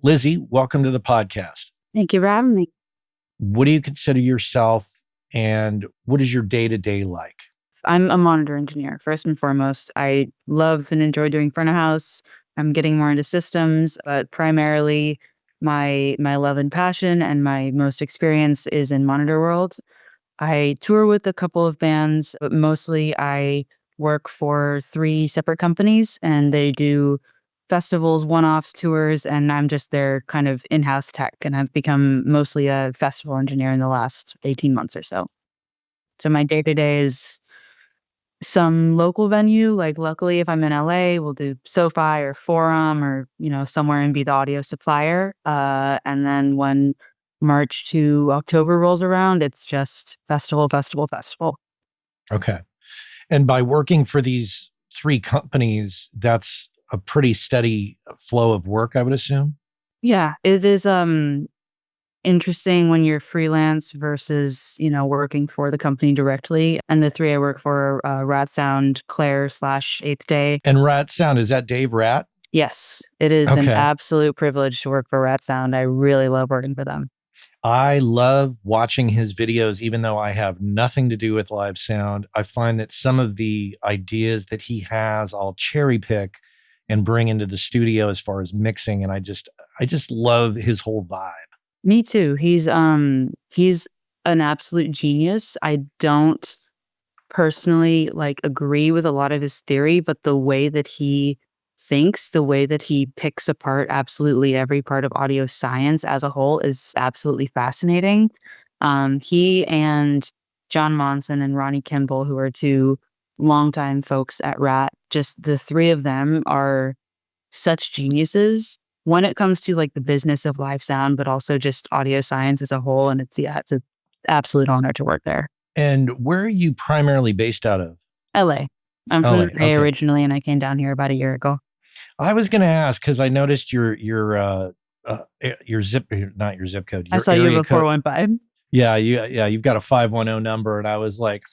Lizzie, welcome to the podcast. Thank you for having me. What do you consider yourself and what is your day-to-day like? I'm a monitor engineer, first and foremost. I love and enjoy doing front of house. I'm getting more into systems, but primarily my love and passion and my most experience is in monitor world. I tour with a couple of bands, but mostly I work for 3 separate companies and they do festivals, one-offs, tours, and I'm just their kind of in-house tech. And I've become mostly a festival engineer in the last 18 months or so. So my day-to-day is some local venue. Like luckily, if I'm in LA, we'll do SoFi or Forum or, somewhere and be the audio supplier. And then when March to October rolls around, it's just festival, festival, festival. Okay. And by working for these 3 companies, that's a pretty steady flow of work, I would assume? Yeah, it is interesting when you're freelance versus, working for the company directly. And the 3 I work for, Rat Sound, Claire/Eighth Day. And Rat Sound, is that Dave Rat? Yes, it is an Okay. absolute privilege to work for Rat Sound. I really love working for them. I love watching his videos, even though I have nothing to do with live sound. I find that some of the ideas that he has, I'll cherry pick and bring into the studio as far as mixing. And I just love his whole vibe. Me too. He's an absolute genius. I don't personally agree with a lot of his theory, but the way that he thinks, the way that he picks apart absolutely every part of audio science as a whole is absolutely fascinating. He and John Monson and Ronnie Kimball, who are 2 longtime folks at Rat, just the 3 of them are such geniuses when it comes to the business of live sound, but also just audio science as a whole. And it's an absolute honor to work there. And where are you primarily based out of? LA. I'm from LA, the Bay okay. originally, and I came down here about a year ago. I was going to ask because I noticed your zip, not your zip code. I saw you have a 415. Yeah, you've got a 510 number, and I was like,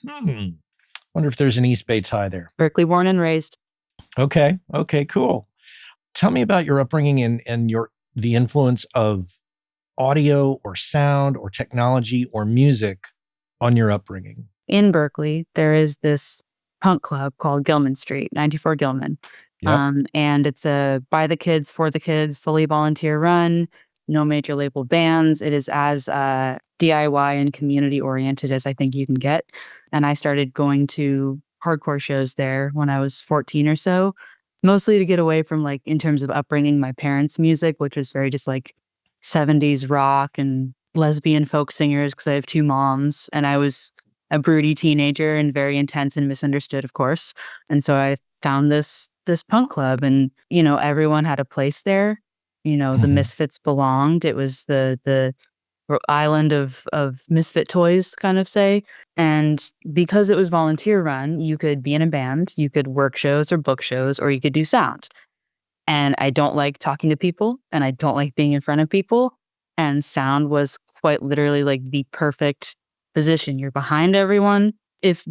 wonder if there's an East Bay tie there. Berkeley born and raised. Okay, cool. Tell me about your upbringing and the influence of audio or sound or technology or music on your upbringing. In Berkeley, there is this punk club called Gilman Street, 94 Gilman. Yep. And it's a by the kids, for the kids, fully volunteer run, no major label bands. It is as DIY and community oriented as I think you can get. And I started going to hardcore shows there when I was 14 or so, mostly to get away from in terms of upbringing, my parents' music, which was very just 70s rock and lesbian folk singers because I have 2 moms and I was a broody teenager and very intense and misunderstood, of course. And so I found this punk club and, everyone had a place there. The misfits belonged. It was the island of misfit toys, kind of say. And because it was volunteer run, you could be in a band, you could work shows or book shows, or you could do sound. And I don't like talking to people and I don't like being in front of people. And sound was quite literally the perfect position. You're behind everyone. If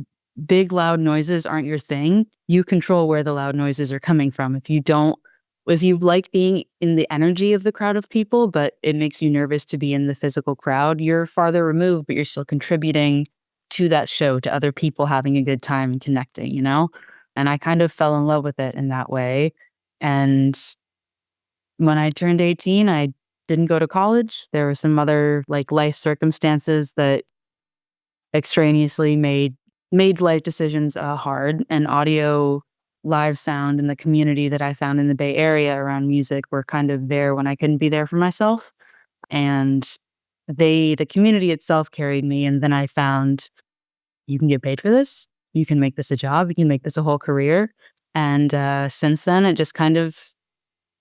big loud noises aren't your thing, you control where the loud noises are coming from. If you like being in the energy of the crowd of people, but it makes you nervous to be in the physical crowd, you're farther removed, but you're still contributing to that show, to other people having a good time and connecting, And I kind of fell in love with it in that way. And when I turned 18, I didn't go to college. There were some other life circumstances that extraneously made life decisions hard. And audio, live sound, and the community that I found in the Bay Area around music were kind of there when I couldn't be there for myself. And the community itself carried me. And then I found you can get paid for this. You can make this a job. You can make this a whole career. And since then, it just kind of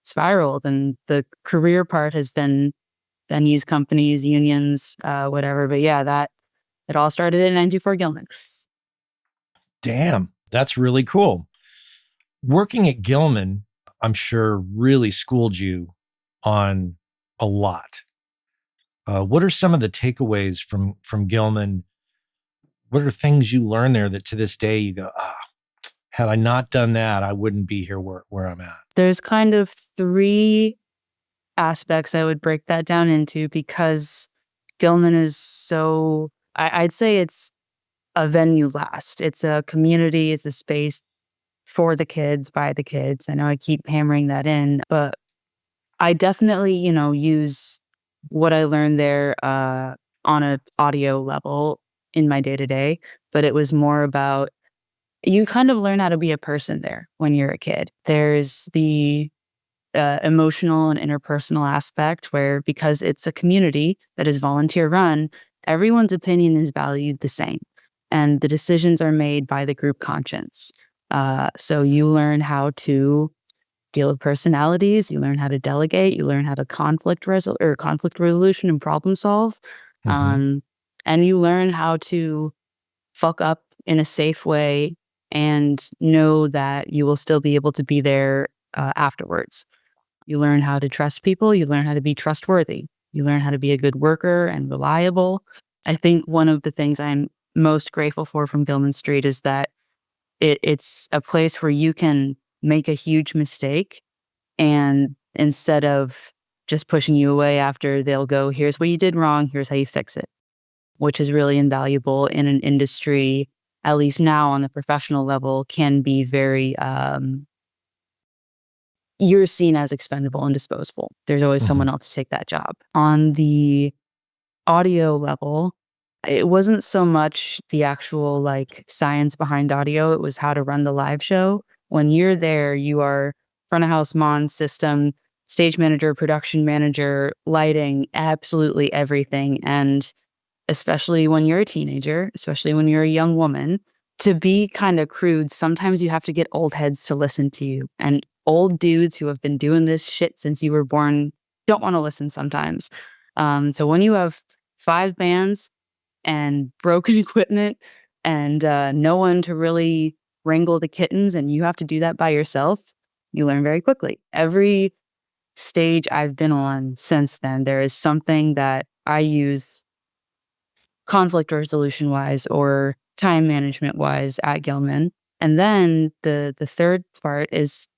spiraled. And the career part has been venues, companies, unions, whatever. But yeah, that it all started at 94 Gilman. Damn, that's really cool. Working at Gilman, I'm sure really schooled you on a lot. What are some of the takeaways from Gilman? What are things you learned there that to this day you go, had I not done that, I wouldn't be here where I'm at? There's kind of three aspects I would break that down into, because Gilman is so, I'd say it's a venue last. It's a community, it's a space for the kids, by the kids. I know I keep hammering that in, but I definitely, use what I learned there on a audio level in my day to day. But it was more about, you kind of learn how to be a person there when you're a kid. There's the emotional and interpersonal aspect where, because it's a community that is volunteer run, everyone's opinion is valued the same, and the decisions are made by the group conscience. So you learn how to deal with personalities, you learn how to delegate, you learn how to conflict resolution and problem solve, Mm-hmm. and you learn how to fuck up in a safe way and know that you will still be able to be there afterwards. You learn how to trust people. You learn how to be trustworthy. You learn how to be a good worker and reliable. I think one of the things I'm most grateful for from Gilman Street is that it's a place where you can make a huge mistake, and instead of just pushing you away after, they'll go, here's what you did wrong, here's how you fix it, which is really invaluable in an industry, at least now on the professional level, can be very, you're seen as expendable and disposable. There's always Mm-hmm. someone else to take that job. On the audio level, it wasn't so much the actual like science behind audio, it was how to run the live show. When you're there, you are front of house mon system, stage manager, production manager, lighting, absolutely everything. And especially when you're a teenager, especially when you're a young woman, to be kind of crude, sometimes you have to get old heads to listen to you. And old dudes who have been doing this shit since you were born don't want to listen sometimes. So when you have 5 bands and broken equipment and no one to really wrangle the kittens, and you have to do that by yourself, you learn very quickly. Every stage I've been on since then, there is something that I use conflict resolution wise or time management wise at Gilman. And then the third part is,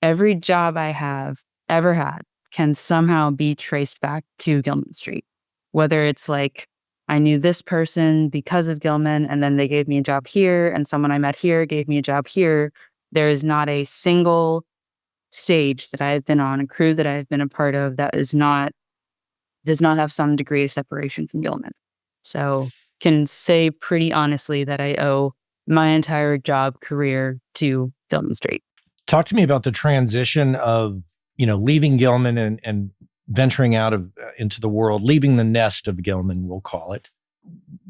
every job I have ever had can somehow be traced back to Gilman Street. Whether it's like, I knew this person because of Gilman, and then they gave me a job here, and someone I met here gave me a job here. There is not a single stage that I've been on, a crew that I've been a part of, that does not have some degree of separation from Gilman. So can say pretty honestly that I owe my entire job career to Gilman Street. Talk to me about the transition of, leaving Gilman and venturing out of into the world, leaving the nest of Gilman, we'll call it.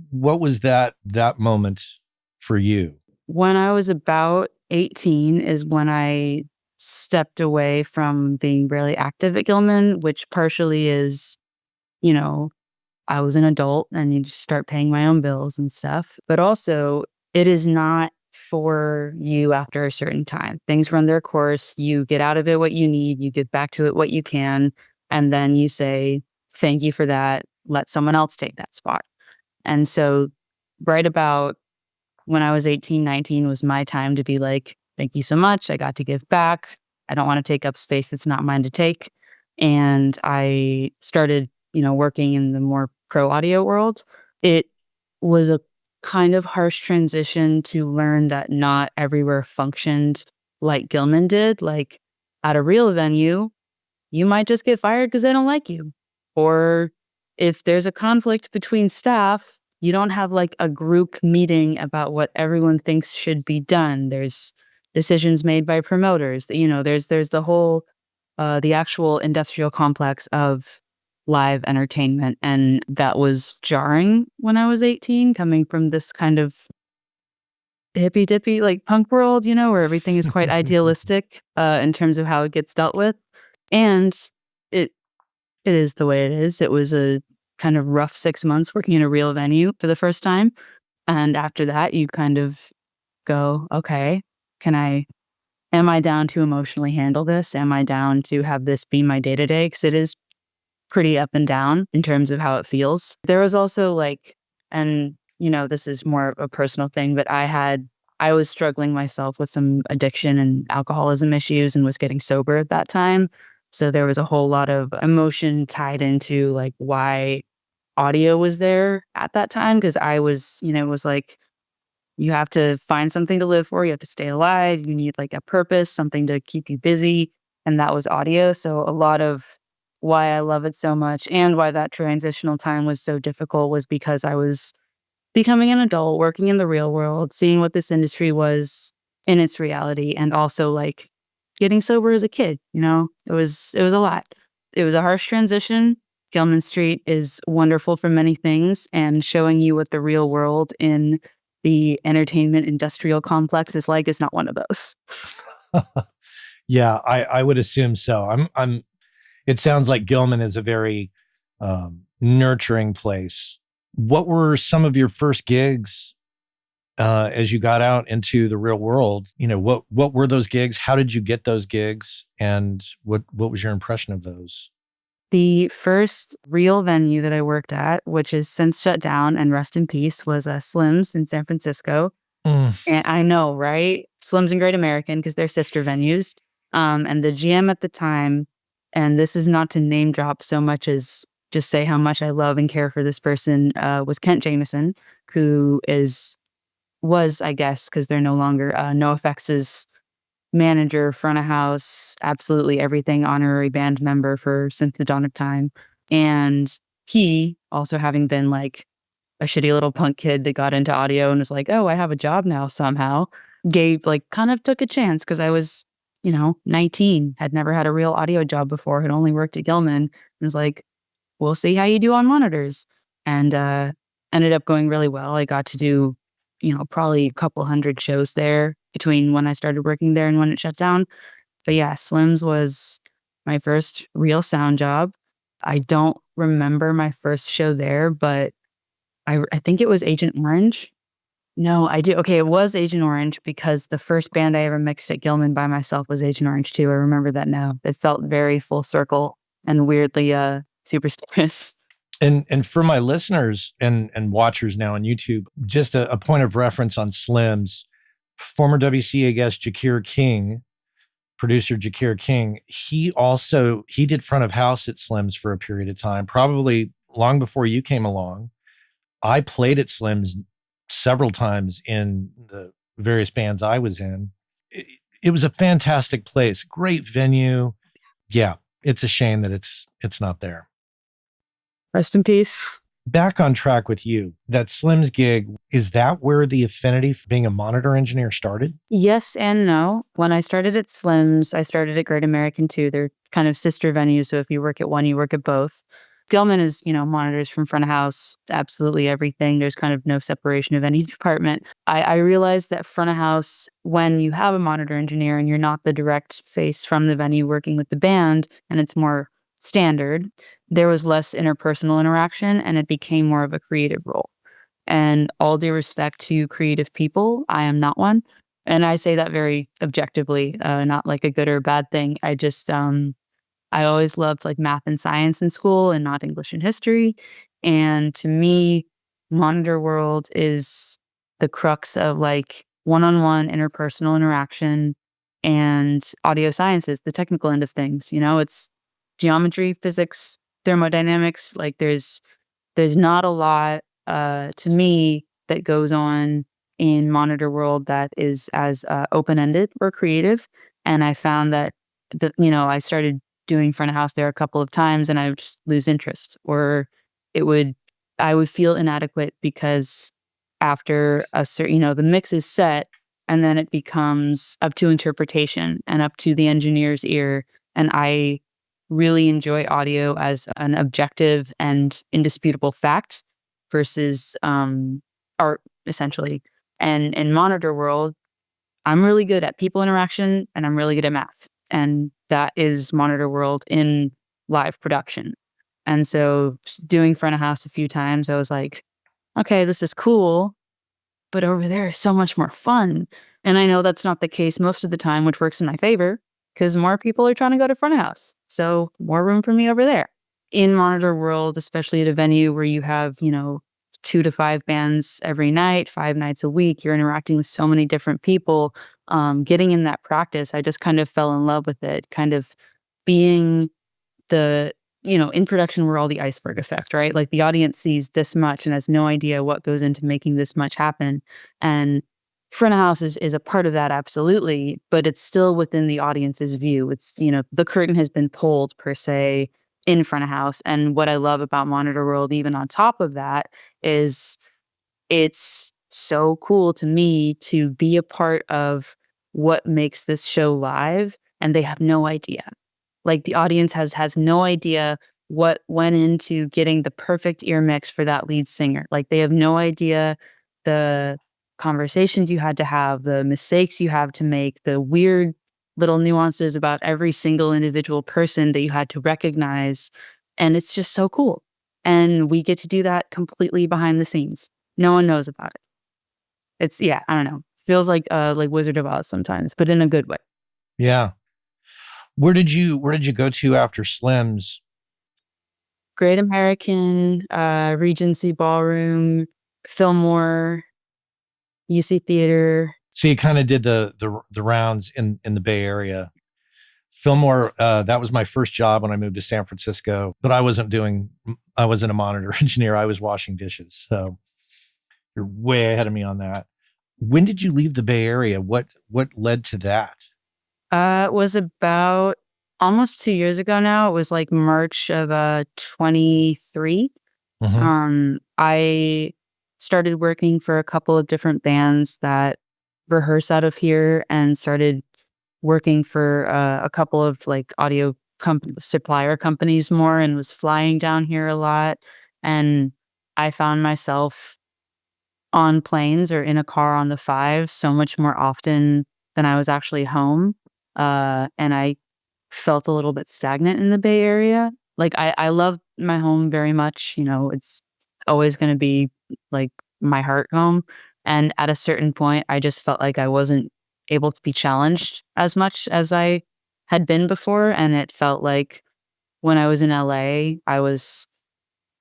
What was that moment for you? When I was about 18 is when I stepped away from being really active at Gilman, which partially is, I was an adult and you just start paying my own bills and stuff. But also, it is not for you after a certain time. Things run their course. You get out of it what you need, you get back to it what you can, and then you say, thank you for that. Let someone else take that spot. And so, right about when I was 18, 19 was my time to be like, thank you so much. I got to give back. I don't want to take up space that's not mine to take. And I started, working in the more pro audio world. It was a kind of harsh transition to learn that not everywhere functioned like Gilman did. Like at a real venue, you might just get fired because they don't like you. Or if there's a conflict between staff, you don't have like a group meeting about what everyone thinks should be done. There's decisions made by promoters. There's the whole the actual industrial complex of live entertainment, and that was jarring when I was 18, coming from this kind of hippy dippy like punk world, where everything is quite idealistic in terms of how it gets dealt with. And it it is the way it is. It was a kind of rough 6 months working in a real venue for the first time. And after that, you kind of go, okay, am I down to emotionally handle this? Am I down to have this be my day to day? Because it is pretty up and down in terms of how it feels. There was also like, and this is more of a personal thing, but I was struggling myself with some addiction and alcoholism issues and was getting sober at that time. So there was a whole lot of emotion tied into like why audio was there at that time. Because I was, it was like, you have to find something to live for. You have to stay alive. You need like a purpose, something to keep you busy. And that was audio. So a lot of why I love it so much and why that transitional time was so difficult was because I was becoming an adult, working in the real world, seeing what this industry was in its reality, and also like getting sober as a kid. It was a lot. It was a harsh transition. Gilman Street is wonderful for many things, and showing you what the real world in the entertainment industrial complex is like is not one of those. Yeah, I would assume so. It sounds like Gilman is a very nurturing place. What were some of your first gigs as you got out into the real world? What were those gigs? How did you get those gigs? And what was your impression of those? The first real venue that I worked at, which is since shut down and rest in peace, was Slim's in San Francisco. Mm. And I know, right? Slim's and Great American, because they're sister venues. And the GM at the time, and this is not to name drop so much as just say how much I love and care for this person, was Kent Jameson, who was, I guess, because they're no longer, NoFX's manager, front of house, absolutely everything, honorary band member since the dawn of time. And he, also having been like a shitty little punk kid that got into audio and was like, oh, I have a job now somehow, kind of took a chance because I was, 19, had never had a real audio job before, had only worked at Gilman, and was like, we'll see how you do on monitors. And ended up going really well. I got to do, probably a couple hundred shows there between when I started working there and when it shut down. But yeah, Slim's was my first real sound job. I don't remember my first show there, but I think it was Agent Orange. No, I do. Okay, it was Agent Orange because the first band I ever mixed at Gilman by myself was Agent Orange too. I remember that now. It felt very full circle and weirdly superstitious. And for my listeners and watchers now on YouTube, just a point of reference on Slim's, former WCA guest Jakir King, producer Jakir King, he did front of house at Slim's for a period of time, probably long before you came along. I played at Slim's several times in the various bands I was in. It was a fantastic place, great venue. Yeah, it's a shame that it's not there. Rest in peace. Back on track with you, that Slim's gig, is that where the affinity for being a monitor engineer started? Yes and no. When I started at Slim's, I started at Great American too. They're kind of sister venues, so if you work at one, you work at both. Gilman is, monitors from front of house, absolutely everything. There's kind of no separation of any department. I realized that front of house, when you have a monitor engineer and you're not the direct face from the venue working with the band, and it's more standard, there was less interpersonal interaction and it became more of a creative role. And all due respect to creative people, I am not one. And I say that very objectively, not like a good or bad thing. I just, I always loved like math and science in school and not English and history. And to me, monitor world is the crux of like one-on-one interpersonal interaction and audio sciences, the technical end of things. It's geometry, physics, thermodynamics. Like there's not a lot to me that goes on in monitor world that is as open-ended or creative. And I found that I started doing front of house there a couple of times and I would just lose interest, or I would feel inadequate because after a certain, the mix is set and then it becomes up to interpretation and up to the engineer's ear. And I really enjoy audio as an objective and indisputable fact versus art, essentially. And in monitor world, I'm really good at people interaction and I'm really good at math. And that is monitor world in live production. And so doing front of house a few times, I was like, okay, this is cool, but over there is so much more fun. And I know that's not the case most of the time, which works in my favor because more people are trying to go to front of house. So more room for me over there. In monitor world, especially at a venue where you have, 2 to 5 bands every night, 5 nights a week, you're interacting with so many different people. Getting in that practice, I just kind of fell in love with it, kind of being the, in production, we're all the iceberg effect, right? Like the audience sees this much and has no idea what goes into making this much happen. And front of house is a part of that, absolutely, but it's still within the audience's view. It's, the curtain has been pulled per se in front of house. And what I love about Monitor World, even on top of that, is it's so cool to me to be a part of what makes this show live, and they have no idea. Like the audience has no idea what went into getting the perfect ear mix for that lead singer. Like they have no idea the conversations you had to have, the mistakes you have to make, the weird little nuances about every single individual person that you had to recognize. And it's just so cool. And we get to do that completely behind the scenes. No one knows about it. It's, yeah, I don't know. Feels like Wizard of Oz sometimes, but in a good way. Yeah. Where did you go to after Slim's? Great American, Regency Ballroom, Fillmore, UC Theater. So you kind of did the rounds in the Bay Area. Fillmore, that was my first job when I moved to San Francisco, but I wasn't a monitor engineer. I was washing dishes. So you're way ahead of me on that. When did you leave the Bay Area? What led to that? It was about almost 2 years ago now. It was like March of 23. Mm-hmm. I started working for a couple of different bands that rehearse out of here, and started working for a couple of like audio supplier companies more, and was flying down here a lot. And I found myself on planes or in a car on the 5 so much more often than I was actually home. And I felt a little bit stagnant in the Bay Area. Like I love my home very much. It's always going to be like my heart home. And at a certain point, I just felt like I wasn't able to be challenged as much as I had been before. And it felt like when I was in LA, I was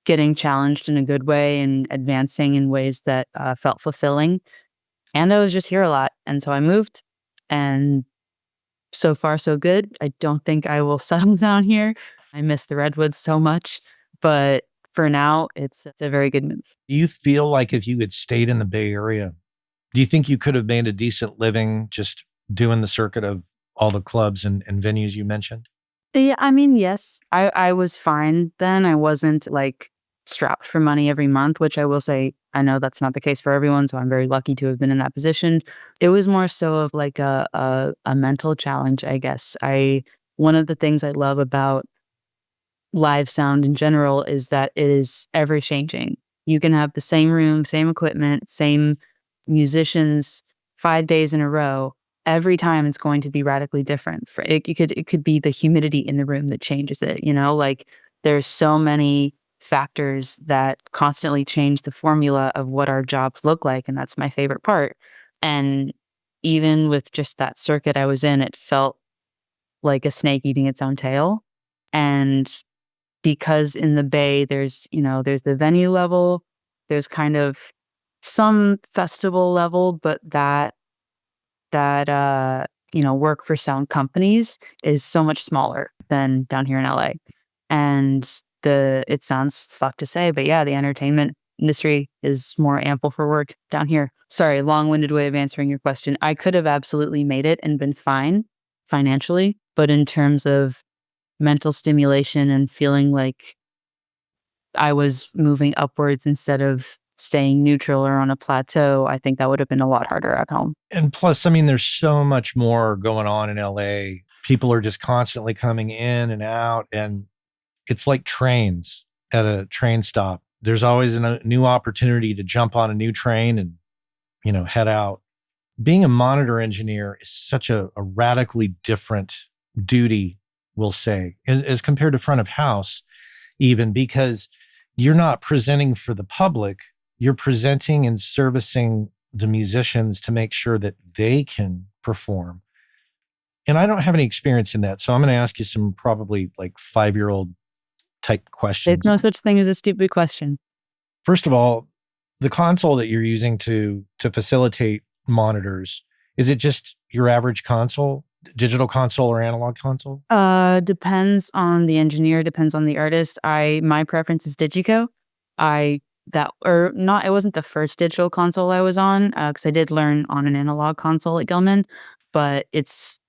getting challenged in a good way and advancing in ways that felt fulfilling. And I was just here a lot. And so I moved, and so far so good. I don't think I will settle down here. I miss the redwoods so much, but for now, it's a very good move. Do you feel like if you had stayed in the Bay Area, do you think you could have made a decent living just doing the circuit of all the clubs and venues you mentioned? Yeah, I mean, yes, I was fine then. I wasn't like strapped for money every month, which I will say, I know that's not the case for everyone. So I'm very lucky to have been in that position. It was more so of like a mental challenge, I guess. One of the things I love about live sound in general is that it is ever changing. You can have the same room, same equipment, same musicians 5 days in a row. Every time it's going to be radically different. It could be the humidity in the room that changes it. Like there's so many factors that constantly change the formula of what our jobs look like, and that's my favorite part. And even with just that circuit I was in, it felt like a snake eating its own tail. And because in the Bay, there's the venue level, there's kind of some festival level, but that work for sound companies is so much smaller than down here in LA. And it sounds fucked to say, but yeah, the entertainment industry is more ample for work down here. Sorry, long-winded way of answering your question. I could have absolutely made it and been fine financially, but in terms of mental stimulation and feeling like I was moving upwards instead of staying neutral or on a plateau, I think that would have been a lot harder at home. And plus, I mean, there's so much more going on in LA. People are just constantly coming in and out, and it's like trains at a train stop. There's always a new opportunity to jump on a new train and, head out. Being a monitor engineer is such a radically different duty, we'll say, as compared to front of house, even because you're not presenting for the public. You're presenting and servicing the musicians to make sure that they can perform. And I don't have any experience in that. So I'm going to ask you some probably like 5-year-old type questions. There's no such thing as a stupid question. First of all, the console that you're using to facilitate monitors, is it just your average console? digital console or analog console? Depends on the engineer, depends on the artist. My preference is Digico. It wasn't the first digital console I was on, because I did learn on an analog console at Gilman, but it's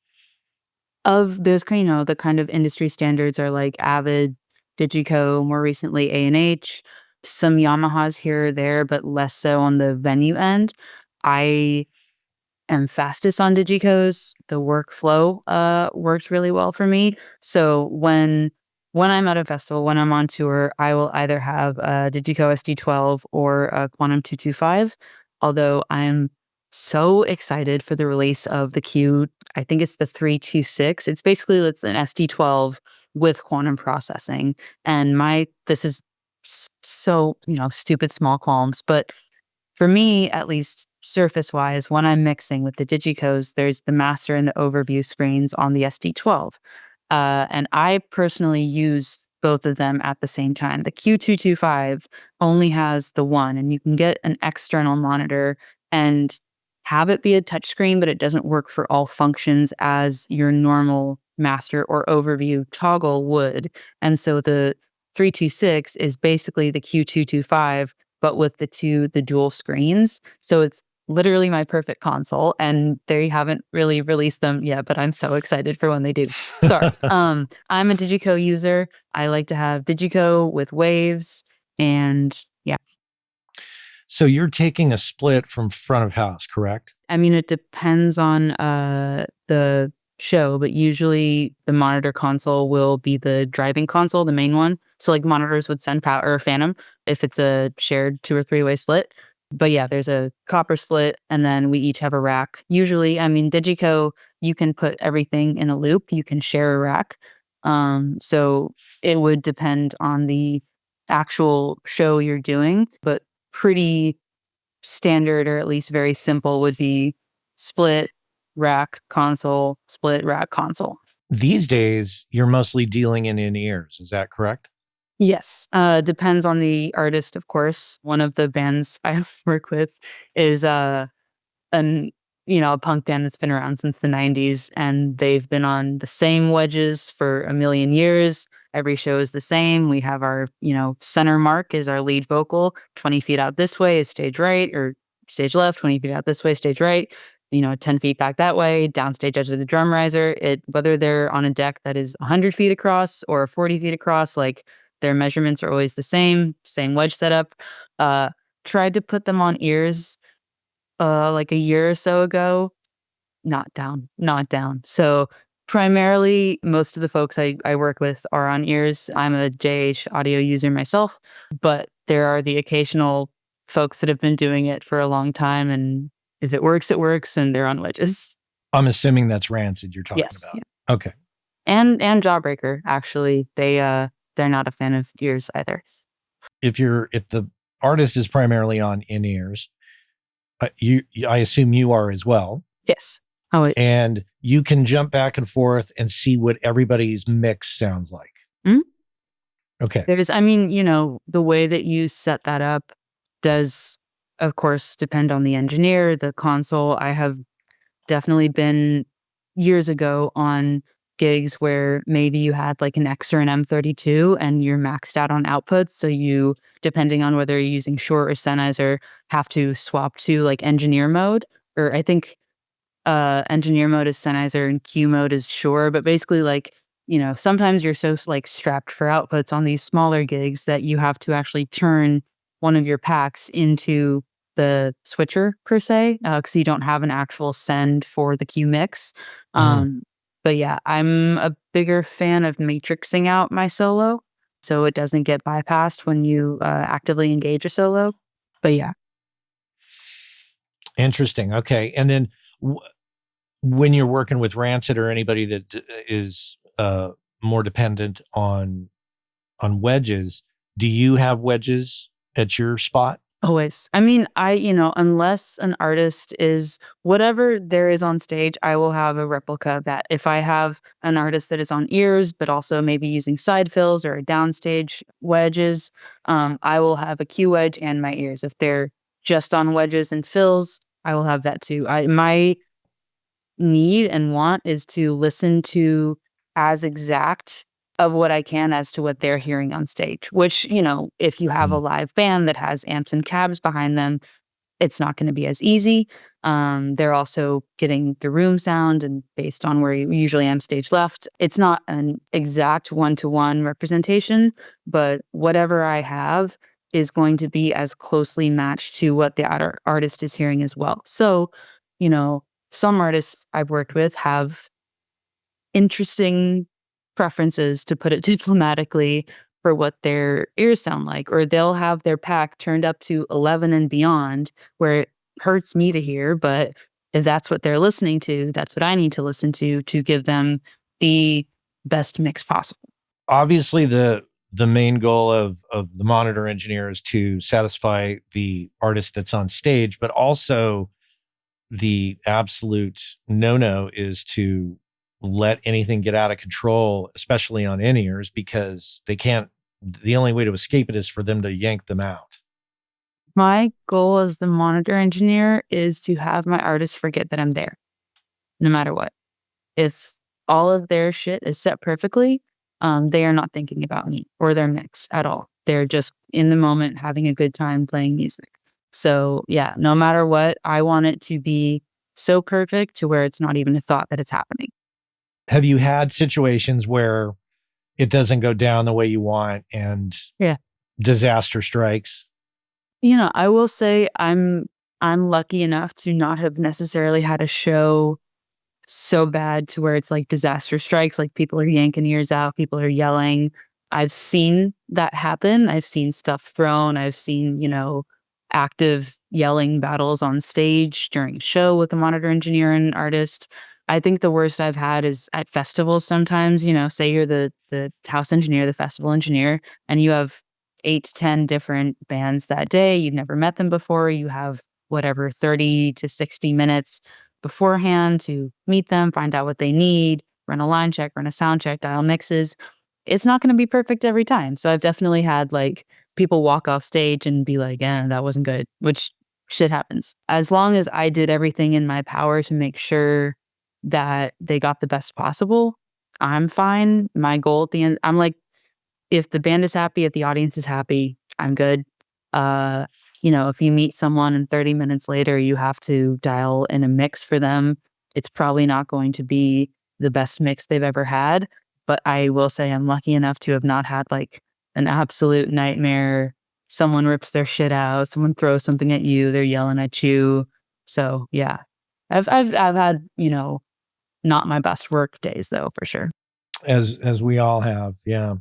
of those kind, the kind of industry standards are like Avid, Digico, more recently A&H, some Yamahas here or there, but less so on the venue end. I am fastest on Digicos. The workflow works really well for me. So when I'm at a festival, when I'm on tour, I will either have a Digico SD12 or a Quantum 225. Although I'm so excited for the release of the Q, I think it's the 326. It's an SD12 with quantum processing. And this is so, stupid small qualms, but for me, at least surface wise, when I'm mixing with the Digicos, there's the master and the overview screens on the SD12. And I personally use both of them at the same time. The Q225 only has the one, and you can get an external monitor and have it be a touchscreen, but it doesn't work for all functions as your normal master or overview toggle would. And so the 326 is basically the Q225, but with the dual screens. So it's literally my perfect console, and they haven't really released them yet, but I'm so excited for when they do. Sorry. I'm a Digico user. I like to have Digico with waves, and yeah. So you're taking a split from front of house, correct? I mean, it depends on the show, but usually the monitor console will be the driving console, the main one. So like monitors would send power or Phantom if it's a shared 2 or 3-way split. But yeah, there's a copper split, and then we each have a rack. Usually, I mean, Digico, you can put everything in a loop. You can share a rack. So it would depend on the actual show you're doing, but pretty standard, or at least very simple, would be split, rack, console, split, rack, console. These days, you're mostly dealing in ears. Is that correct? Yes. Depends on the artist, of course. One of the bands I work with is an a punk band that's been around since the 90s, and they've been on the same wedges for a million years. Every show is the same. We have our, center mark is our lead vocal. 20 feet out this way is stage right, or stage left. 20 feet out this way, stage right. 10 feet back that way, downstage edge of the drum riser. Whether they're on a deck that is 100 feet across or 40 feet across, like, their measurements are always the same wedge setup. Tried to put them on ears like a year or so ago. Not down. So primarily, most of the folks I work with are on ears. I'm a JH audio user myself, but there are the occasional folks that have been doing it for a long time, and if it works, it works, and they're on wedges. I'm assuming that's Rancid you're talking Yes. about. Yeah. Okay. And Jawbreaker, actually. They're not a fan of ears either. If the artist is primarily on in-ears, I assume you are as well. Yes. Always. And you can jump back and forth and see what everybody's mix sounds like. Mhm. Okay. The way that you set that up does, of course, depend on the engineer, the console. I have definitely been years ago on gigs where maybe you had like an X or an M32 and you're maxed out on outputs. So you, depending on whether you're using short or Sennheiser, have to swap to like engineer mode. Or I think engineer mode is Sennheiser and Q mode is Shure. But basically, like, sometimes you're so like strapped for outputs on these smaller gigs that you have to actually turn one of your packs into the switcher per se, because you don't have an actual send for the Q mix. But yeah, I'm a bigger fan of matrixing out my solo so it doesn't get bypassed when you actively engage a solo. But yeah. Interesting. Okay. And then when you're working with Rancid or anybody that is more dependent on wedges, do you have wedges at your spot? Always. Unless an artist is whatever there is on stage, I will have a replica of that. If I have an artist that is on ears, but also maybe using side fills or downstage wedges, I will have a Q wedge and my ears. If they're just on wedges and fills, I will have that too. need and want is to listen to as exact of what I can as to what they're hearing on stage, which, if you have a Mm. live band that has amps and cabs behind them, it's not going to be as easy. They're also getting the room sound, and based on where you usually am stage left, it's not an exact one-to-one representation, but whatever I have is going to be as closely matched to what the artist is hearing as well. So, you know, some artists I've worked with have interesting preferences, to put it diplomatically, for what their ears sound like, or they'll have their pack turned up to 11 and beyond, where it hurts me to hear, but if that's what they're listening to, that's what I need to listen to give them the best mix possible. Obviously, the main goal of the monitor engineer is to satisfy the artist that's on stage, but also the absolute no-no is to let anything get out of control, especially on in-ears, because the only way to escape it is for them to yank them out. My goal as the monitor engineer is to have my artists forget that I'm there, no matter what. If all of their shit is set perfectly, they are not thinking about me or their mix at all. They're just in the moment having a good time playing music. So yeah, no matter what, I want it to be so perfect to where it's not even a thought that it's happening. Have you had situations where it doesn't go down the way you want and Yeah. disaster strikes? I will say I'm lucky enough to not have necessarily had a show so bad to where it's like disaster strikes, like people are yanking ears out, people are yelling. I've seen that happen. I've seen stuff thrown. I've seen, active yelling battles on stage during a show with a monitor engineer and artist. I think the worst I've had is at festivals sometimes, say you're the house engineer, the festival engineer, and you have 8 to 10 different bands that day. You've never met them before. You have whatever, 30 to 60 minutes beforehand to meet them, find out what they need, run a line check, run a sound check, dial mixes. It's not going to be perfect every time. So I've definitely had like people walk off stage and be like, yeah, that wasn't good, which shit happens. As long as I did everything in my power to make sure that they got the best possible, I'm fine. My goal at the end, I'm like, if the band is happy, if the audience is happy, I'm good. Uh, if you meet someone and 30 minutes later you have to dial in a mix for them, it's probably not going to be the best mix they've ever had. But I will say I'm lucky enough to have not had like an absolute nightmare. Someone rips their shit out, someone throws something at you, they're yelling at you. So yeah. I've had, not my best work days though, for sure. As we all have, yeah.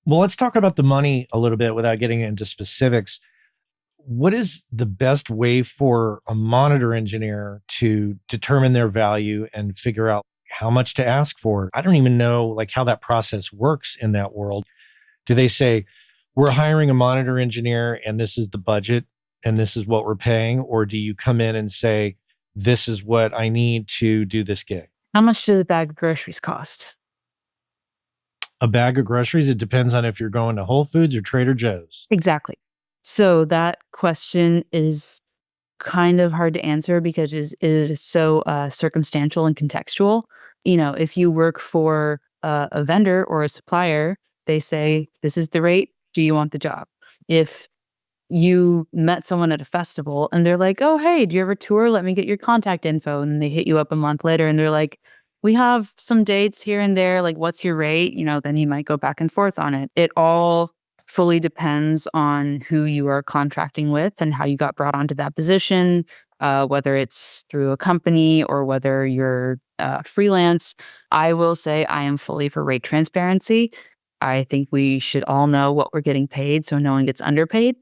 Well, let's talk about the money a little bit without getting into specifics. What is the best way for a monitor engineer to determine their value and figure out how much to ask for? I don't even know like how that process works in that world. Do they say, we're hiring a monitor engineer and this is the budget and this is what we're paying? Or do you come in and say, this is what I need to do this gig? How much does a bag of groceries cost? A bag of groceries, it depends on if you're going to Whole Foods or Trader Joe's. Exactly. So that question is kind of hard to answer because it is so circumstantial and contextual. If you work for a vendor or a supplier, they say, this is the rate. Do you want the job? If you met someone at a festival and they're like, oh, hey, do you ever tour? Let me get your contact info. And they hit you up a month later and they're like, we have some dates here and there. Like, what's your rate? Then you might go back and forth on it. It all fully depends on who you are contracting with and how you got brought onto that position, whether it's through a company or whether you're freelance. I will say I am fully for rate transparency. I think we should all know what we're getting paid so no one gets underpaid,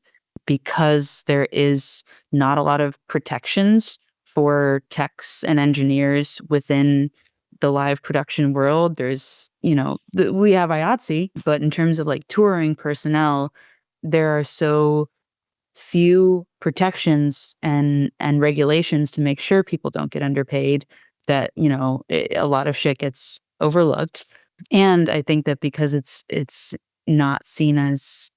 because there is not a lot of protections for techs and engineers within the live production world. There's, we have IATSE, but in terms of like touring personnel, there are so few protections and regulations to make sure people don't get underpaid that, a lot of shit gets overlooked. And I think that because it's not seen as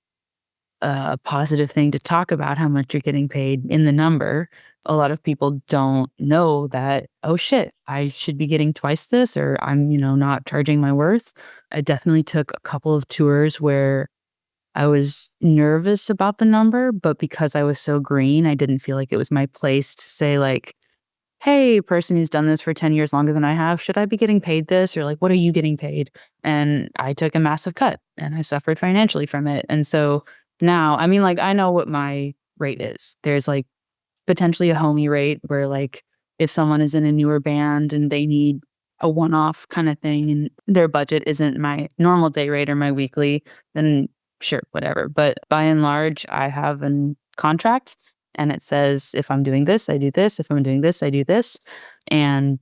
a positive thing to talk about how much you're getting paid in the number. A lot of people don't know that, oh shit, I should be getting twice this, or I'm, not charging my worth. I definitely took a couple of tours where I was nervous about the number, but because I was so green, I didn't feel like it was my place to say like, hey, person who's done this for 10 years longer than I have, should I be getting paid this? Or like, what are you getting paid? And I took a massive cut and I suffered financially from it. And so now, I mean, like, I know what my rate is. There's like potentially a homie rate where like if someone is in a newer band and they need a one-off kind of thing and their budget isn't my normal day rate or my weekly, then sure, whatever. But by and large, I have a contract and it says if I'm doing this, I do this. If I'm doing this, I do this. And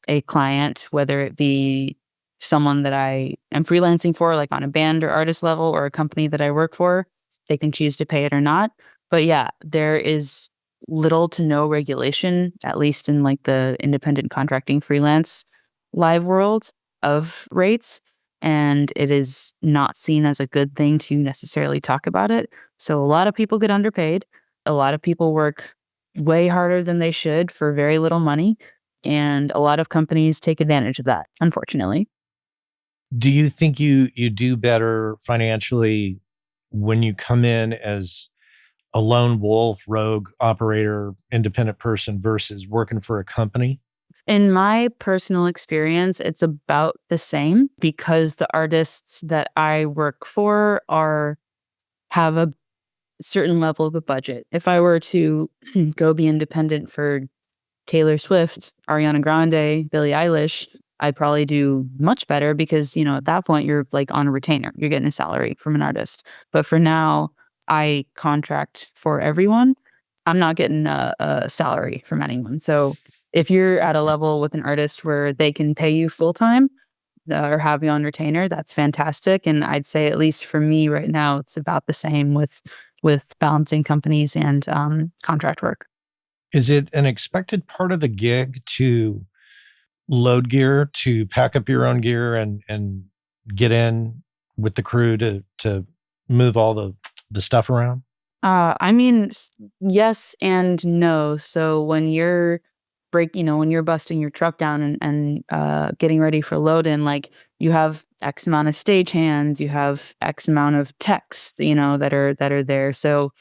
a client, whether it be someone that I am freelancing for, like on a band or artist level, or a company that I work for, they can choose to pay it or not. But yeah, there is little to no regulation, at least in like the independent contracting freelance live world, of rates. And it is not seen as a good thing to necessarily talk about it. So a lot of people get underpaid. A lot of people work way harder than they should for very little money. And a lot of companies take advantage of that, unfortunately. Do you think you do better financially when you come in as a lone wolf, rogue operator, independent person versus working for a company? In my personal experience, it's about the same because the artists that I work for have a certain level of a budget. If I were to go be independent for Taylor Swift, Ariana Grande, Billie Eilish, I'd probably do much better because, at that point you're like on a retainer. You're getting a salary from an artist. But for now, I contract for everyone. I'm not getting a salary from anyone. So if you're at a level with an artist where they can pay you full time or have you on retainer, that's fantastic. And I'd say at least for me right now, it's about the same with balancing companies and contract work. Is it an expected part of the gig to load gear, to pack up your own gear and get in with the crew to move all the stuff around? I mean, yes and no. So when you're when you're busting your truck down and getting ready for load in, like you have X amount of stagehands, you have X amount of techs, that are there. So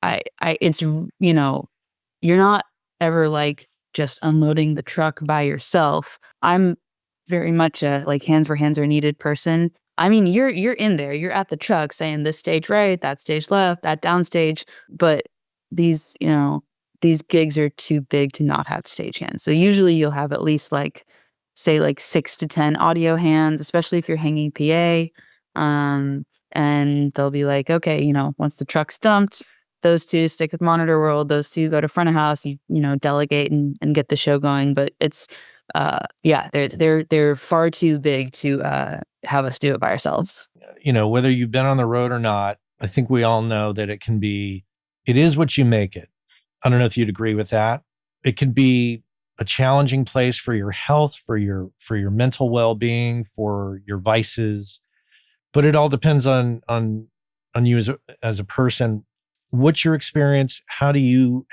it's you're not ever like just unloading the truck by yourself. I'm very much a like hands where hands are needed person. I mean, you're in there, you're at the truck saying this stage right, that stage left, that downstage, but these gigs are too big to not have stage hands. So usually you'll have at least like say like 6 to 10 audio hands, especially if you're hanging PA. And they'll be like, okay, once the truck's dumped, those two stick with monitor world, those two go to front of house, delegate and get the show going. But it's yeah, they're far too big to have us do it by ourselves. Whether you've been on the road or not, I think we all know that it is what you make it. I don't know if you'd agree with that. It can be a challenging place for your health, for your mental well-being, for your vices, but it all depends on you as a person. What's your experience? How do you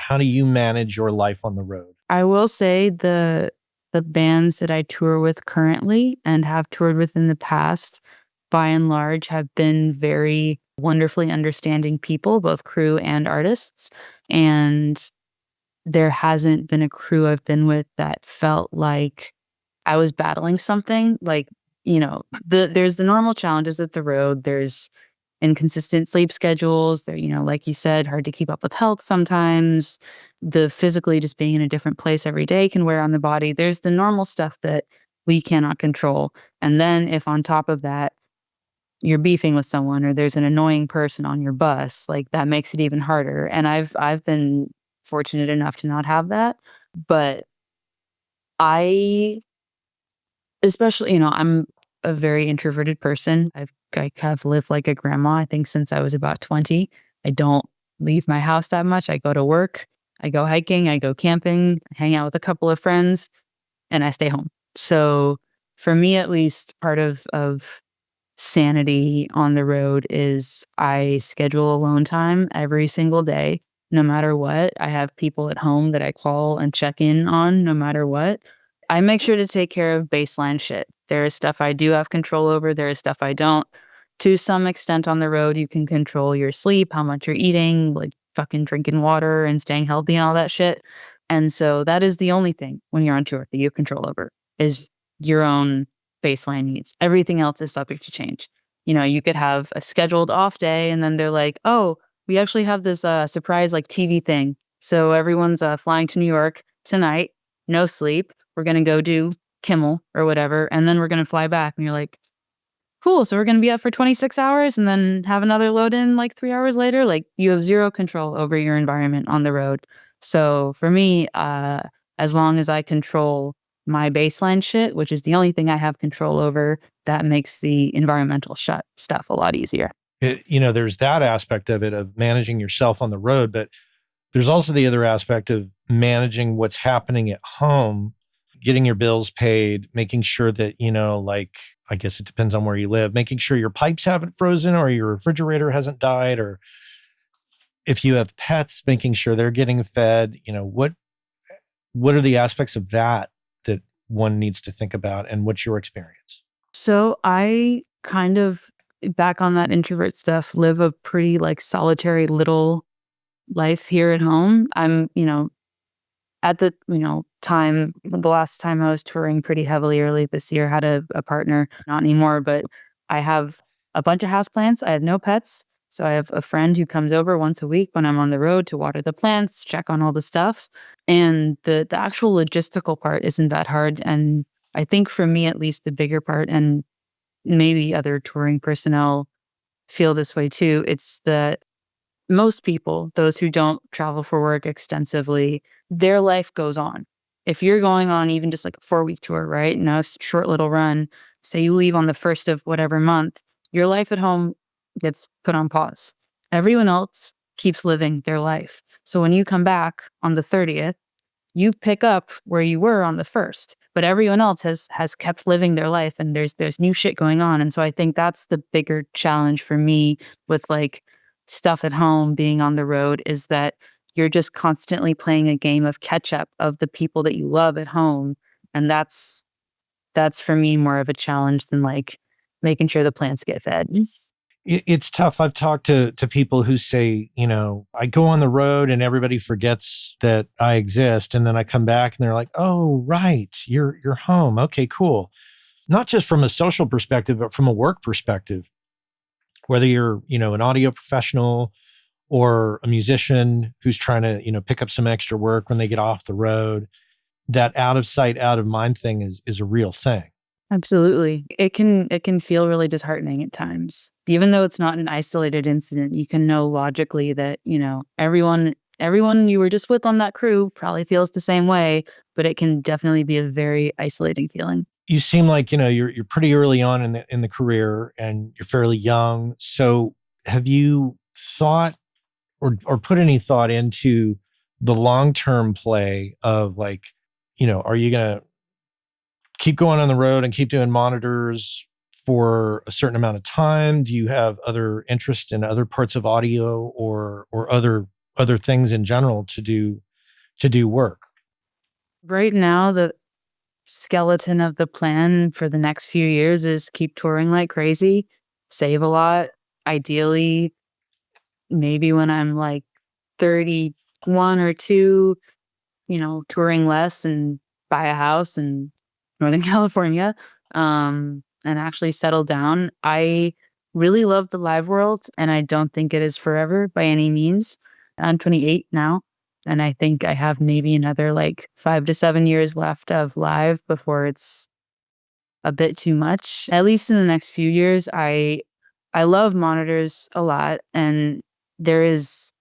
manage your life on the road? I will say the bands that I tour with currently and have toured with in the past, by and large, have been very wonderfully understanding people, both crew and artists. And there hasn't been a crew I've been with that felt like I was battling something. Like, there's the normal challenges of the road. There's inconsistent sleep schedules. They're, like you said, hard to keep up with health sometimes. The physically just being in a different place every day can wear on the body. There's the normal stuff that we cannot control. And then if on top of that, you're beefing with someone or there's an annoying person on your bus, like that makes it even harder. And I've been fortunate enough to not have that. But I especially, I'm a very introverted person. I have lived like a grandma, I think, since I was about 20. I don't leave my house that much. I go to work, I go hiking, I go camping, hang out with a couple of friends, and I stay home. So for me, at least, part of sanity on the road is I schedule alone time every single day, no matter what. I have people at home that I call and check in on no matter what. I make sure to take care of baseline shit. There is stuff I do have control over, there is stuff I don't. To some extent on the road, you can control your sleep, how much you're eating, like fucking drinking water and staying healthy and all that shit. And so that is the only thing when you're on tour that you have control over is your own baseline needs. Everything else is subject to change. You know, you could have a scheduled off day and then they're like, oh, we actually have this surprise like TV thing. So everyone's flying to New York tonight, no sleep. We're going to go do Kimmel or whatever. And then we're going to fly back. And you're like, cool. So we're going to be up for 26 hours and then have another load in like 3 hours later. Like you have zero control over your environment on the road. So for me, as long as I control my baseline shit, which is the only thing I have control over, that makes the environmental stuff a lot easier. There's that aspect of it, of managing yourself on the road, but there's also the other aspect of managing what's happening at home, getting your bills paid, making sure that, I guess it depends on where you live, making sure your pipes haven't frozen or your refrigerator hasn't died, or if you have pets, making sure they're getting fed. What are the aspects of that one needs to think about, and what's your experience? So I kind of, back on that introvert stuff, live a pretty like solitary little life here at home. I'm, at the, the last time I was touring pretty heavily early this year, had a partner, not anymore, but I have a bunch of houseplants. I have no pets. So I have a friend who comes over once a week when I'm on the road to water the plants, check on all the stuff. And the actual logistical part isn't that hard. And I think for me, at least, the bigger part, and maybe other touring personnel feel this way too, it's that most people, those who don't travel for work extensively, their life goes on. If you're going on even just like a 4-week tour, right? Short little run, say you leave on the first of whatever month, your life at home gets put on pause. Everyone else keeps living their life. So when you come back on the 30th, you pick up where you were on the 1st, but everyone else has kept living their life, and there's new shit going on. And so I think that's the bigger challenge for me with like stuff at home being on the road, is that you're just constantly playing a game of catch up of the people that you love at home. And that's for me more of a challenge than like making sure the plants get fed. It's tough. I've talked to people who say, I go on the road and everybody forgets that I exist. And then I come back and they're like, oh, right, you're home. Okay, cool. Not just from a social perspective, but from a work perspective, whether you're, an audio professional or a musician who's trying to, pick up some extra work when they get off the road, that out of sight, out of mind thing is a real thing. Absolutely. It can feel really disheartening at times. Even though it's not an isolated incident, you can know logically that, everyone you were just with on that crew probably feels the same way, but it can definitely be a very isolating feeling. You seem like, you're pretty early on in the career and you're fairly young. So have you thought or put any thought into the long-term play of like, are you going to keep going on the road and keep doing monitors for a certain amount of time? Do you have other interest in other parts of audio or other things in general to do work? Right now, the skeleton of the plan for the next few years is keep touring like crazy, save a lot. Ideally, maybe when I'm like 31 or 2, touring less and buy a house in Northern California, and actually settle down. I really love the live world, and I don't think it is forever by any means. I'm 28 now, and I think I have maybe another like 5 to 7 years left of live before it's a bit too much. At least in the next few years, I love monitors a lot, and there is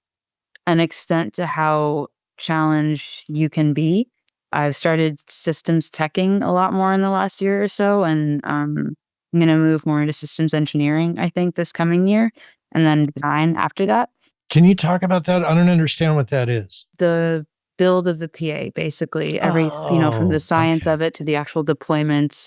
an extent to how challenged you can be. I've started systems teching a lot more in the last year or so, and I'm going to move more into systems engineering, I think, this coming year, and then design after that. Can you talk about that? I don't understand what that is. The build of the PA, basically, from the science of it to the actual deployment,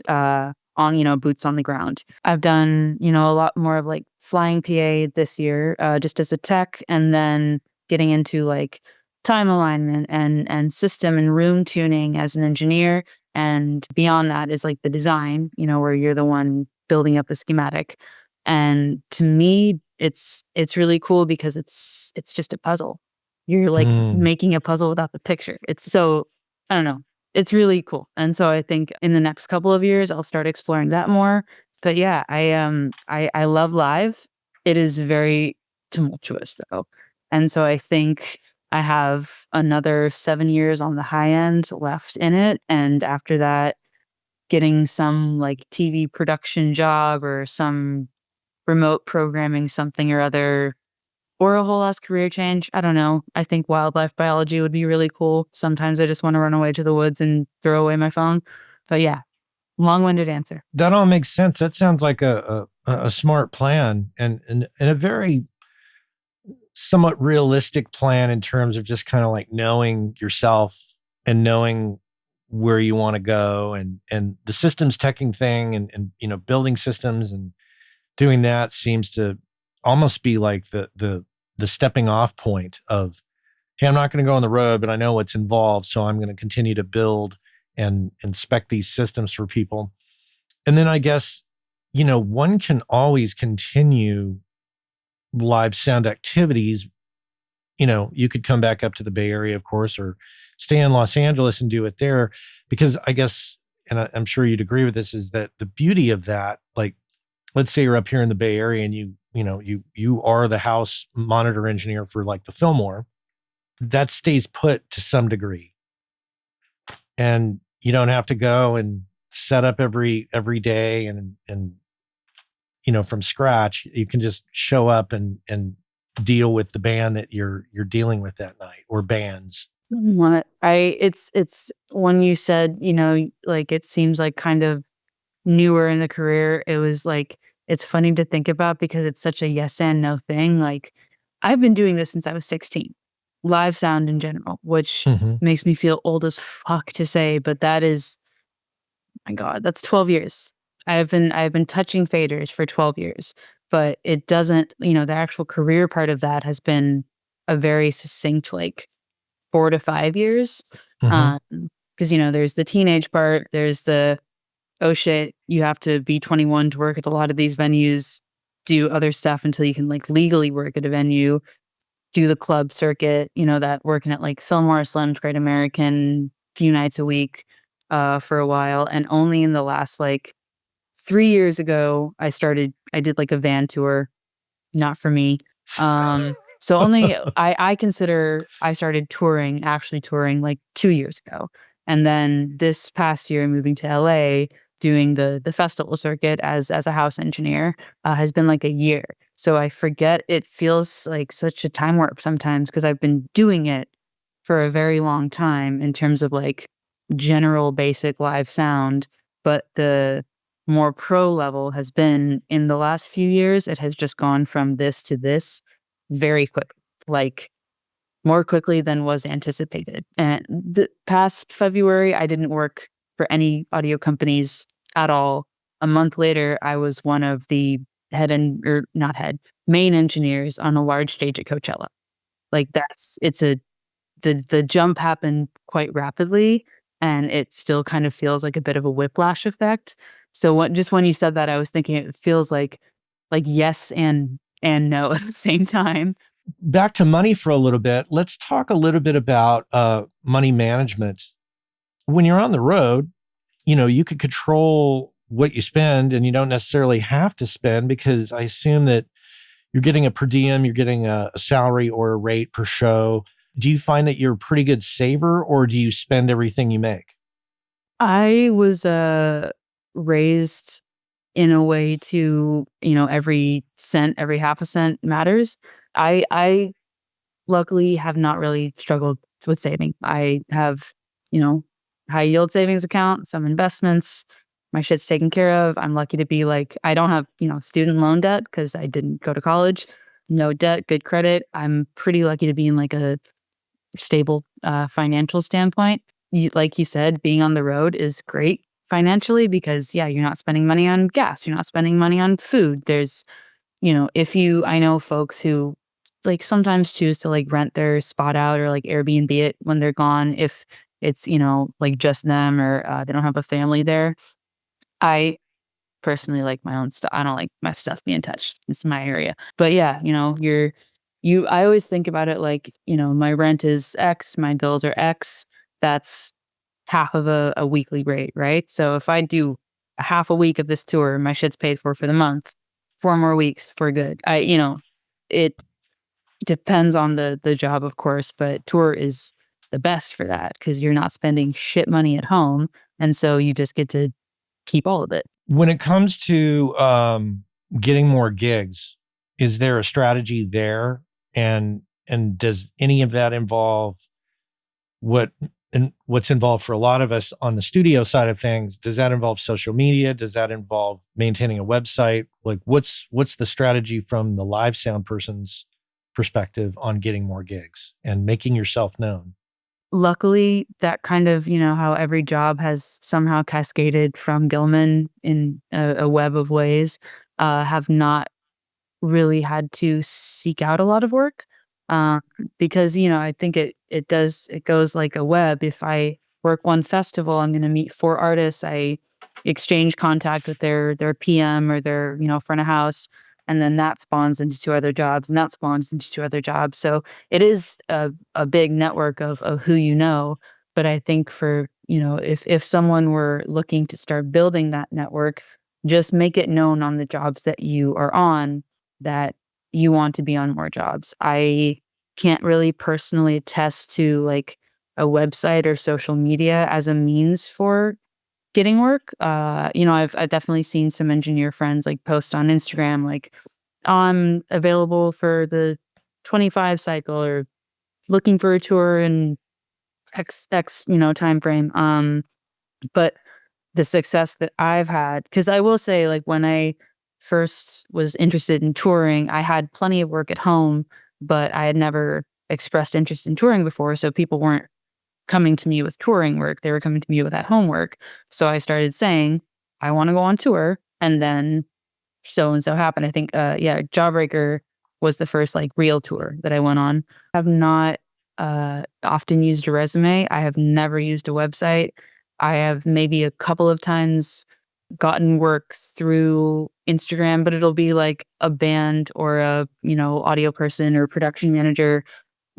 on, boots on the ground. I've done, a lot more of like flying PA this year, just as a tech, and then getting into like time alignment and system and room tuning as an engineer. And beyond that is like the design, where you're the one building up the schematic. And to me, it's really cool because it's just a puzzle. You're like Mm. making a puzzle without the picture. It's so, I don't know. It's really cool. And so I think in the next couple of years I'll start exploring that more. But yeah, I love live. It is very tumultuous though. And so I think I have another 7 years on the high end left in it. And after that, getting some like TV production job or some remote programming something or other, or a whole ass career change. I don't know. I think wildlife biology would be really cool. Sometimes I just want to run away to the woods and throw away my phone. But yeah, long-winded answer. That all makes sense. That sounds like a smart plan and a very somewhat realistic plan in terms of just kind of like knowing yourself and knowing where you want to go and the systems teching thing and building systems and doing that seems to almost be like the stepping off point of, hey, I'm not going to go on the road, but I know what's involved, so I'm going to continue to build and inspect these systems for people. And then I guess, one can always continue live sound activities. You could come back up to the Bay Area, of course, or stay in Los Angeles and do it there. Because I guess, and I'm sure you'd agree with this, is that the beauty of that, like, let's say you're up here in the Bay Area and you are the house monitor engineer for like the Fillmore, that stays put to some degree. And you don't have to go and set up every day and from scratch. You can just show up and deal with the band that you're dealing with that night, or bands. It's when you said, like it seems like kind of newer in the career, it was like, it's funny to think about because it's such a yes and no thing. Like I've been doing this since I was 16, live sound in general, which Mm-hmm. makes me feel old as fuck to say, but that is, my God, that's 12 years. I've been touching faders for 12 years, but it doesn't, the actual career part of that has been a very succinct, like 4 to 5 years. Mm-hmm. Because, there's the teenage part, there's the, oh shit, you have to be 21 to work at a lot of these venues, do other stuff until you can like legally work at a venue, do the club circuit, that working at like Fillmore, Slim's, Great American, few nights a week, for a while. And only in the last like 3 years ago, I did like a van tour, not for me. So only I consider I started actually touring like 2 years ago. And then this past year, moving to LA, doing the festival circuit as a house engineer, has been like a year. So I forget, it feels like such a time warp sometimes because I've been doing it for a very long time in terms of like general basic live sound, but the more pro level has been in the last few years. It has just gone from this to this very quick, like more quickly than was anticipated. And the past February, I didn't work for any audio companies at all. A month later, I was one of the main engineers on a large stage at Coachella. Like the jump happened quite rapidly, and it still kind of feels like a bit of a whiplash effect. So just when you said that, I was thinking it feels like yes and no at the same time. Back to money for a little bit. Let's talk a little bit about money management. When you're on the road, you could control what you spend, and you don't necessarily have to spend, because I assume that you're getting a per diem, you're getting a salary or a rate per show. Do you find that you're a pretty good saver, or do you spend everything you make? I was raised in a way to, every cent, every half a cent matters. I luckily have not really struggled with saving. I have, high yield savings account, some investments. My shit's taken care of. I'm lucky to be like, I don't have, student loan debt because I didn't go to college. No debt, good credit. I'm pretty lucky to be in like a stable financial standpoint. Like you said, being on the road is great. financially because you're not spending money on gas, you're not spending money on food. There's, I know folks who like sometimes choose to like rent their spot out or like Airbnb it when they're gone if it's, like just them or they don't have a family there. I personally like my own stuff. I don't like my stuff being touched. It's my area. But yeah, I always think about it like, my rent is X, my bills are X. That's half of a weekly rate, right? So if I do a half a week of this tour, my shit's paid for the month. 4 more weeks for good. It depends on the job, of course, but tour is the best for that because you're not spending shit money at home, and so you just get to keep all of it. When it comes to getting more gigs, is there a strategy there? And does any of that involve what's involved for a lot of us on the studio side of things? Does that involve social media? Does that involve maintaining a website? Like what's the strategy from the live sound person's perspective on getting more gigs and making yourself known? Luckily, that kind of, how every job has somehow cascaded from Gilman in a web of ways, have not really had to seek out a lot of work. Because, I think it goes like a web. If I work one festival, I'm going to meet 4 artists. I exchange contact with their PM or their, front of house. And then that spawns into 2 other jobs and that spawns into 2 other jobs. So it is a big network of who you know. But I think for, if someone were looking to start building that network, just make it known on the jobs that you are on that you want to be on more jobs. I can't really personally attest to like a website or social media as a means for getting work. I've definitely seen some engineer friends like post on Instagram like, "Oh, I'm available for the 25 cycle or looking for a tour in X, time frame." But the success that I've had, because I will say, like, when I first was interested in touring, I had plenty of work at home, but I had never expressed interest in touring before. So people weren't coming to me with touring work. They were coming to me with at home work. So I started saying, I want to go on tour. And then so and so happened. I think, Jawbreaker was the first like real tour that I went on. I have not often used a resume. I have never used a website. I have maybe a couple of times gotten work through Instagram, but it'll be like a band or a, audio person or production manager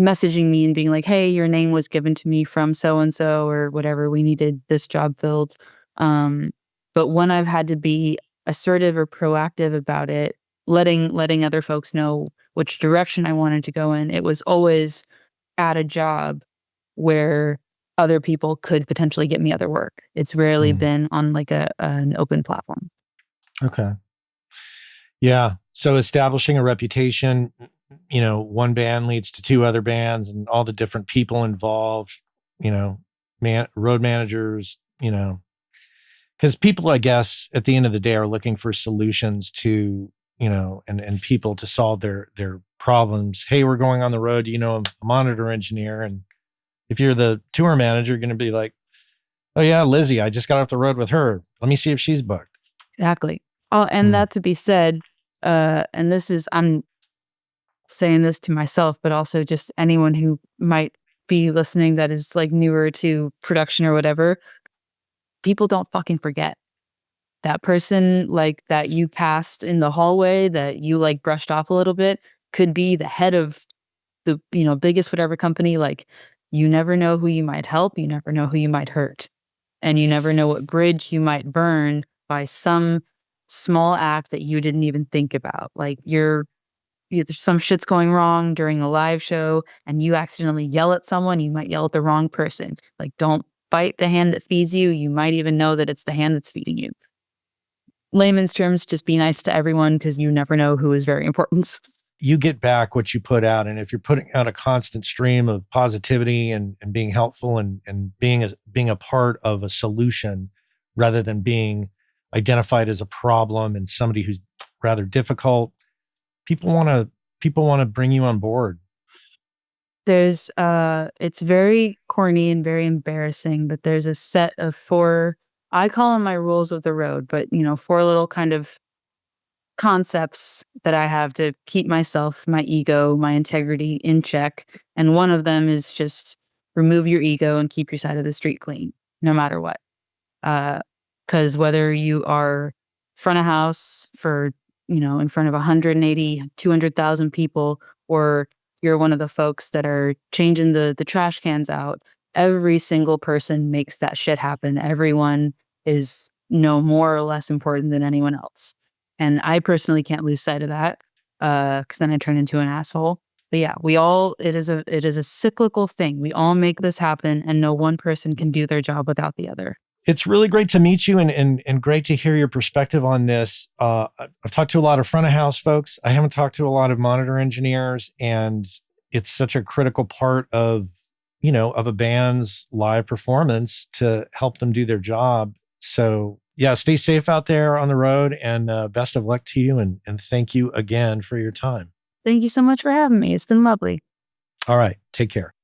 messaging me and being like, "Hey, your name was given to me from so and so or whatever. We needed this job filled." But when I've had to be assertive or proactive about it, letting other folks know which direction I wanted to go in, it was always at a job where other people could potentially get me other work. It's rarely been on like an open platform. Okay. Yeah. So establishing a reputation, one band leads to 2 other bands and all the different people involved, road managers, because people, I guess, at the end of the day are looking for solutions to, and people to solve their problems. Hey, we're going on the road, a monitor engineer. And if you're the tour manager, you're going to be like, "Oh yeah, Lizzie, I just got off the road with her. Let me see if she's booked." Exactly. Oh, and that to be said, and I'm saying this to myself, but also just anyone who might be listening that is like newer to production or whatever, people don't fucking forget. That person like that you passed in the hallway that you like brushed off a little bit could be the head of the, biggest whatever company. Like, you never know who you might help, you never know who you might hurt, and you never know what bridge you might burn by some small act that you didn't even think about. Like, there's some shit's going wrong during a live show and you accidentally yell at someone, you might yell at the wrong person. Like, don't bite the hand that feeds you. You might even know that it's the hand that's feeding you. Layman's terms, just be nice to everyone because you never know who is very important. You get back what you put out. And if you're putting out a constant stream of positivity and being helpful and being a part of a solution rather than being identified as a problem and somebody who's rather difficult, people want to bring you on board. It's very corny and very embarrassing, but there's a set of 4 I call them my rules of the road, but, 4 little kind of concepts that I have to keep myself, my ego, my integrity in check. And one of them is just remove your ego and keep your side of the street clean, no matter what. Because whether you are front of house for, in front of 180, 200,000 people, or you're one of the folks that are changing the trash cans out, every single person makes that shit happen. Everyone is no more or less important than anyone else. And I personally can't lose sight of that, because then I turn into an asshole. But yeah, it is a cyclical thing. We all make this happen, and no one person can do their job without the other. It's really great to meet you and great to hear your perspective on this. I've talked to a lot of front of house folks. I haven't talked to a lot of monitor engineers, and it's such a critical part of a band's live performance to help them do their job. So yeah, stay safe out there on the road, and best of luck to you. And thank you again for your time. Thank you so much for having me. It's been lovely. All right. Take care.